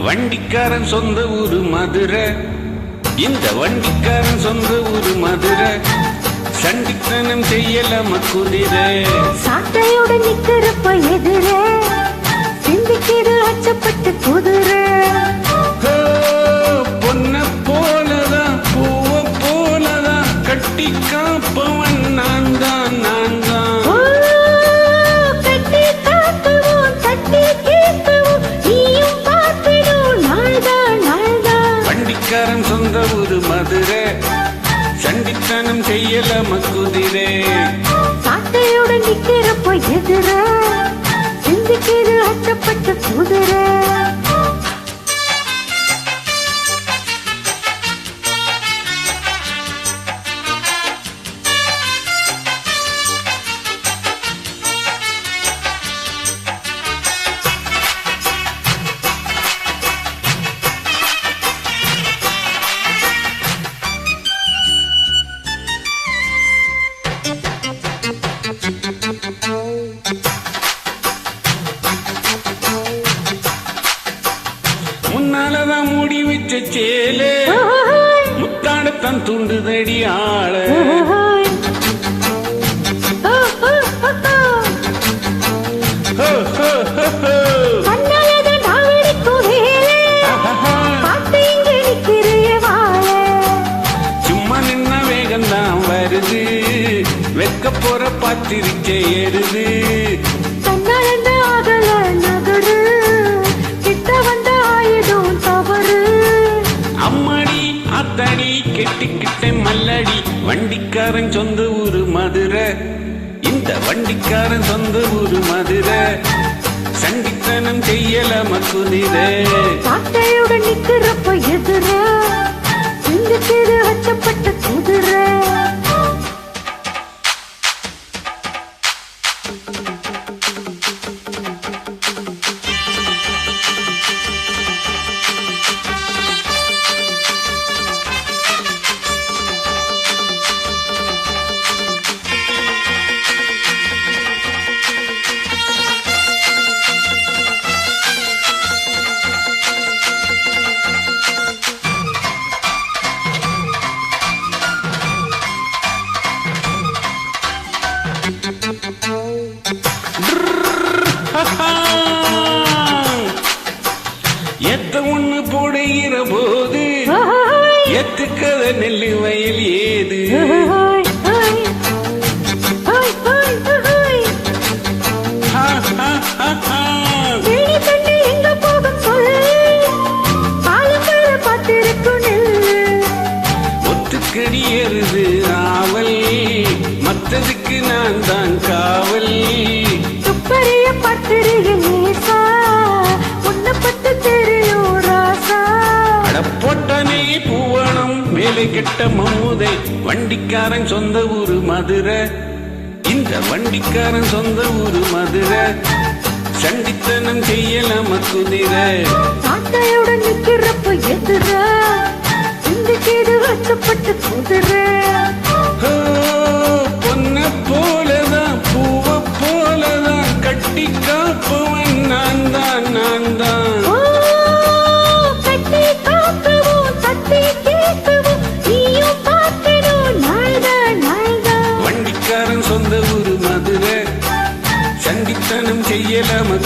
வண்டிக்காரன் சொந்த ஊரு மதுரை, இந்த வண்டிக்காரன் சொந்த ஊரு மதுரை, சண்டித்தனம் செய்யலாம குதிரை. சாட்டையோட நிக்கிறப்ப எதிர சிந்திக்கிது அச்சப்பட்டு குதிரை. பொன்ன போலதான் பூவ போலதான் கட்டி காப்பவன் நான் தான் நான் தான். கட்டி காப்பவும் தட்டி கேட்கவும் நீயும் பார்க்கணும் நாள்தான் நாள்தான். வண்டிக்காரன் சொந்த ஊரு மதுரை, சண்டித்தனம் செய்யலாம குதிரை. சாட்டையோட நிக்கிறப்ப எதிர சிந்திக்கிது அச்சப்பட்டு குதிரை. முன்னாலதான் மூடி வச்ச சேலே முத்தாடத்தான் தூண்டுதடி ஆள. சும்மா நின்ன வேகம்தான் வருது, வெக்க போற பாத்திரிக்க ஏறுது. அம்மாடி அத்தாடி கெட்டிக்கிட்ட மல்லடி, வண்டிக்காரன் சொந்த ஊரு மதுரை, இந்த வண்டிக்காரன் சொந்த ஊரு மதுரை, சண்டித்தனம் செய்யலாம குதிரை. சாட்டையுடன் நிக்கிறப்ப எதிர சிந்திக்கிது அச்சப்பட்ட குதிரை. எத்த ஒண்ணு போடுகிற போது எத்துக்கத நெல்லு வயல் ஏது. ஒத்துக்கடி ஏறுது ஆவல், மத்ததுக்கு நான் தான் காவல். துப்பறிய பத்திரிகை நேசா உன்னை பத்து தெரியும் ராசா. அடப்போட்டானே பூவனம் வேலை கெட்ட மம்முதை, வண்டிக்காரன் சொந்த ஊரு மதுரை, இந்த வண்டிக்காரன் சொந்த ஊரு மதுரை, சண்டித்தனம் செய்யலாம குதிரை. சாட்டையுடன் நிக்கிறப்ப எதிர சிந்திக்கிது அச்சப்பட்டு குதிரை. பொன்ன போலதான் பூவ போலதான் கட்டி காப்பவன் நான் தான் நான் தான். கட்டி காக்கவும் தட்டி கேட்கவும் நீயும் பார்க்கணும் நாள்தான் நாள்தான். வண்டிக்காரன் சொந்த ஊரு மதுரை, சண்டித்தனம் செய்யலாம